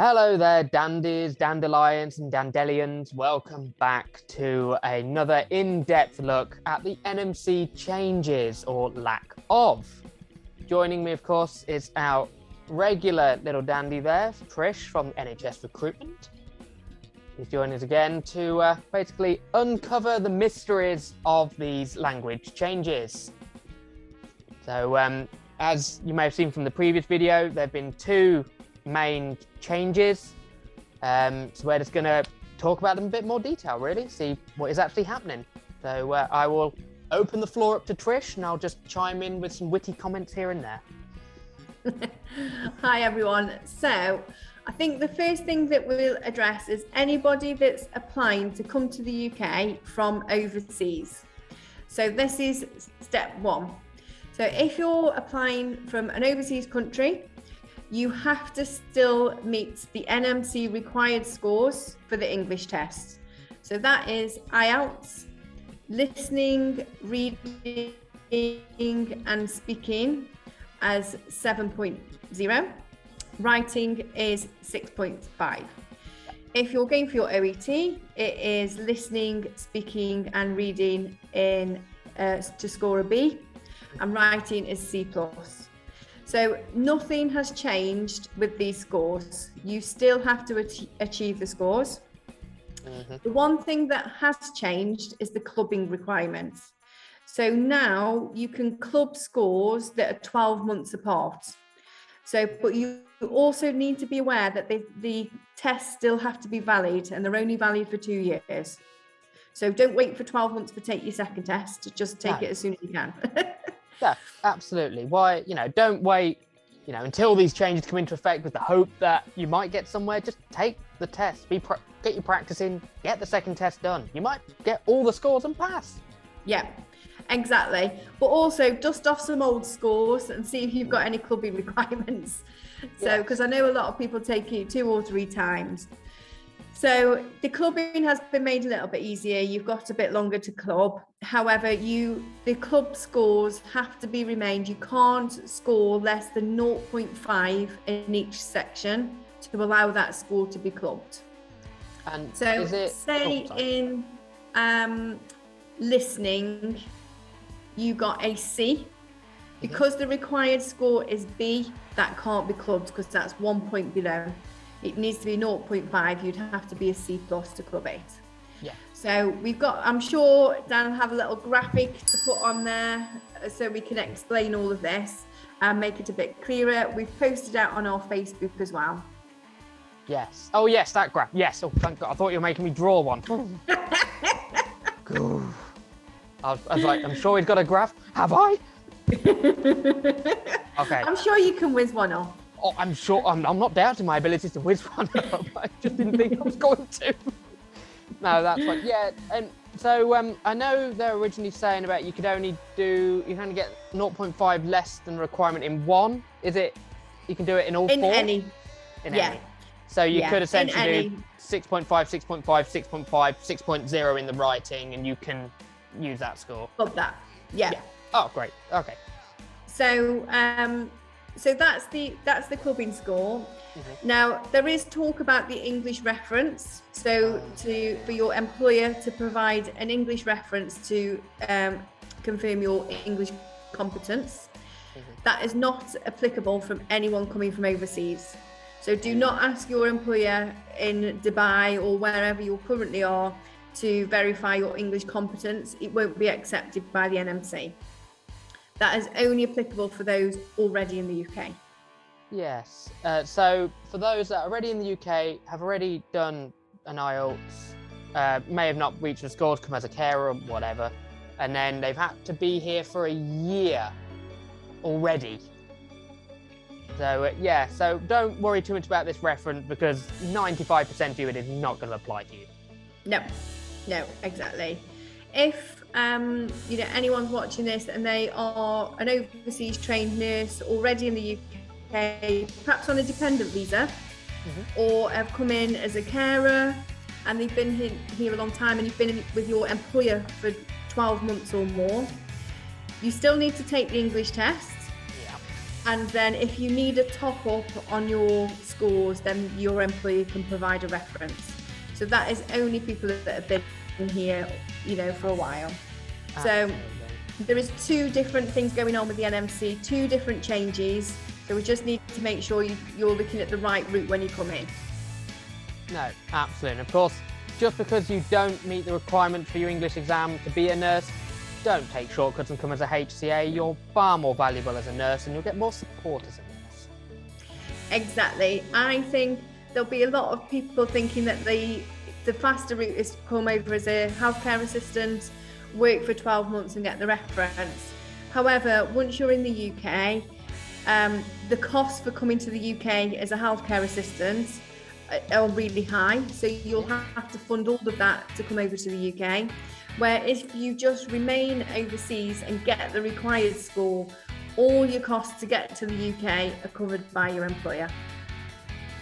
Hello there, dandies, dandelions and dandelions. Welcome back to another in-depth look at the NMC changes or lack of. Joining me, of course, is our regular little dandy there, Trish from NHS Recruitment. He's joining us again to basically uncover the mysteries of these language changes. So, as you may have seen from the previous video, there have been two main changes. So we're just going to talk about them in a bit more detail, really, see what is actually happening. So I will open the floor up to Trish and I'll just chime in with some witty comments here and there. Hi everyone. So I think the first thing that we'll address is anybody that's applying to come to the UK from overseas. So this is step one. So if you're applying from an overseas country, you have to still meet the NMC required scores for the English test. So that is IELTS, listening, reading and speaking as 7.0. Writing is 6.5. If you're going for your OET, it is listening, speaking and reading to score a B, and writing is C+. So nothing has changed with these scores. You still have to achieve the scores. Mm-hmm. The one thing that has changed is the clubbing requirements. So now you can club scores that are 12 months apart. So, but you also need to be aware that the tests still have to be valid, and they're only valid for 2 years. So don't wait for 12 months to take your second test. Just take it as soon as you can. Yeah, absolutely. Why, don't wait, until these changes come into effect with the hope that you might get somewhere. Just take the test, get your practice in, get the second test done. You might get all the scores and pass. Yeah, exactly. But also dust off some old scores and see if you've got any clubbing requirements. So, because I know a lot of people take it 2 or 3 times. So the clubbing has been made a little bit easier. You've got a bit longer to club. However, the club scores have to be remained. You can't score less than 0.5 in each section to allow that score to be clubbed. And so in listening, you got a C. Because the required score is B, that can't be clubbed because that's 1 point below. It needs to be 0.5. You'd have to be a C+ to club it. Yeah. So we've got, I'm sure Dan will have a little graphic to put on there so we can explain all of this and make it a bit clearer. We've posted out on our Facebook as well. Yes. Oh yes, that graph. Yes. Oh, thank God. I thought you were making me draw one. I was like, I'm sure he's got a graph. Have I? Okay. I'm sure you can whiz one off. Oh, I'm sure. I'm not doubting my abilities to whiz one up. I just didn't think I was going to. No, that's fine. Yeah, and so I know they're originally saying about you can only get 0.5 less than requirement in one. Is it? You can do it in all 4? In any. Any. So you could essentially do 6.5, 6.5, 6.5, 6.0 in the writing, and you can use that score. Love that. Yeah. Oh, great. Okay. So so that's the clubbing score. Mm-hmm. Now there is talk about the English reference. So for your employer to provide an English reference to confirm your English competence. Mm-hmm. That is not applicable from anyone coming from overseas. So do not ask your employer in Dubai or wherever you currently are to verify your English competence. It won't be accepted by the NMC. That is only applicable for those already in the UK. Yes. So for those that are already in the UK, have already done an IELTS, may have not reached the scores, come as a carer or whatever, and then they've had to be here for a year already. So so don't worry too much about this reference because 95% of you it is not going to apply to you. No, exactly. If anyone's watching this and they are an overseas trained nurse already in the UK, perhaps on a dependent visa, mm-hmm. or have come in as a carer and they've been here a long time and you've been with your employer for 12 months or more, you still need to take the English test. And then if you need a top up on your scores, then your employer can provide a reference. So that is only people that have been here, for a while. Absolutely. So there is two different things going on with the NMC, two different changes. So we just need to make sure you're looking at the right route when you come in. No, absolutely. And of course, just because you don't meet the requirements for your English exam to be a nurse, don't take shortcuts and come as a HCA. You're far more valuable as a nurse and you'll get more support as a nurse. Exactly. I think there'll be a lot of people thinking that the faster route is to come over as a healthcare assistant, work for 12 months and get the reference. However, once you're in the UK, the costs for coming to the UK as a healthcare assistant are really high. So you'll have to fund all of that to come over to the UK. Where if you just remain overseas and get the required score, all your costs to get to the UK are covered by your employer.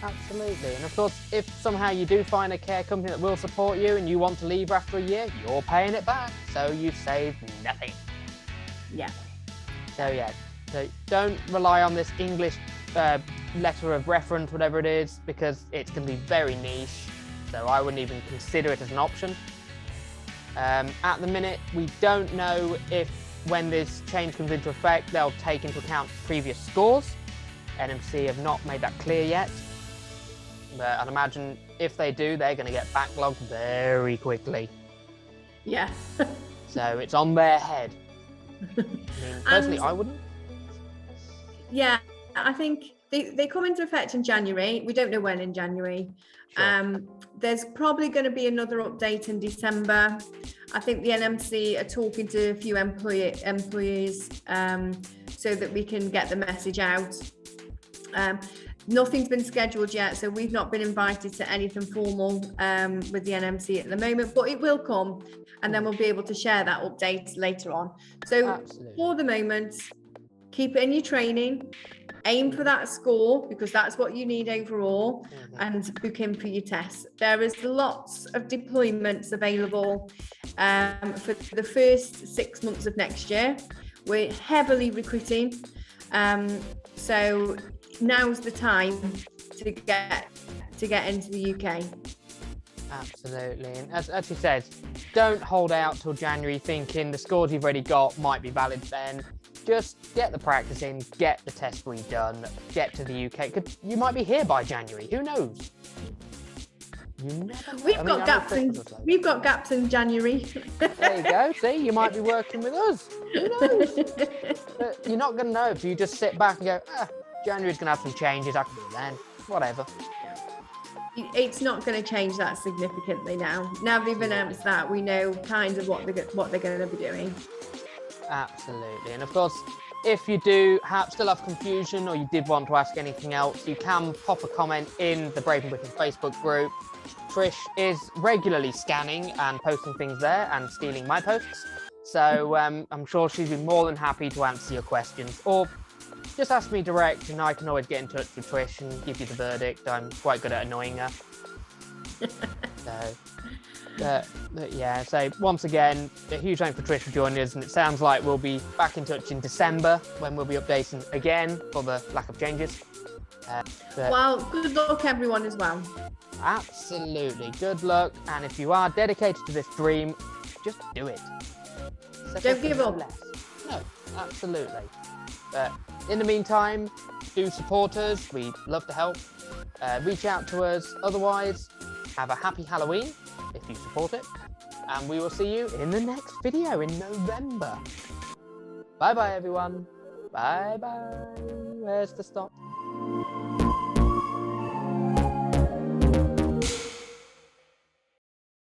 Absolutely. And of course, if somehow you do find a care company that will support you and you want to leave after a year, you're paying it back. So you've saved nothing. Yeah. So don't rely on this English letter of reference, whatever it is, because it's going to be very niche. So I wouldn't even consider it as an option. At the minute, we don't know if when this change comes into effect, they'll take into account previous scores. NMC have not made that clear yet. But I'd imagine if they do, they're going to get backlogged very quickly. Yeah. So it's on their head. I mean, personally, I wouldn't. Yeah, I think they come into effect in January. We don't know when in January. Sure. There's probably going to be another update in December. I think the NMC are talking to a few employees so that we can get the message out. Nothing's been scheduled yet, so we've not been invited to anything formal with the NMC at the moment, but it will come, and then we'll be able to share that update later on. So Absolutely. For the moment, keep it in your training, aim for that score because that's what you need overall, and book in for your tests. There is lots of deployments available for the first 6 months of next year. We're heavily recruiting, so now's the time to get into the UK. Absolutely. And as you said, don't hold out till January thinking the scores you've already got might be valid then. Just get the practice in, get the test redone, get to the UK. You might be here by January. Who knows? You never know. We've got gaps in January. There you go. See, you might be working with us. Who knows? But you're not going to know if you just sit back and go, January's going to have some changes. I can do it then. Whatever. It's not going to change that significantly now. Now they've announced that, we know kind of what they're going to be doing. Absolutely. And of course, if you do still have confusion or you did want to ask anything else, you can pop a comment in the Brave and Wicked Facebook group. Trish is regularly scanning and posting things there and stealing my posts. So I'm sure she'd be more than happy to answer your questions. Or just ask me direct and I can always get in touch with Trish and give you the verdict. I'm quite good at annoying her. So once again, a huge thanks for Trish for joining us, and it sounds like we'll be back in touch in December when we'll be updating again for the lack of changes. Well, good luck everyone as well. Absolutely, good luck, and if you are dedicated to this dream, just do it. Don't give up. No, absolutely. But in the meantime, do support us. We'd love to help. Reach out to us. Otherwise, have a happy Halloween if you support it. And we will see you in the next video in November. Bye-bye, everyone. Bye-bye. Where's the stop?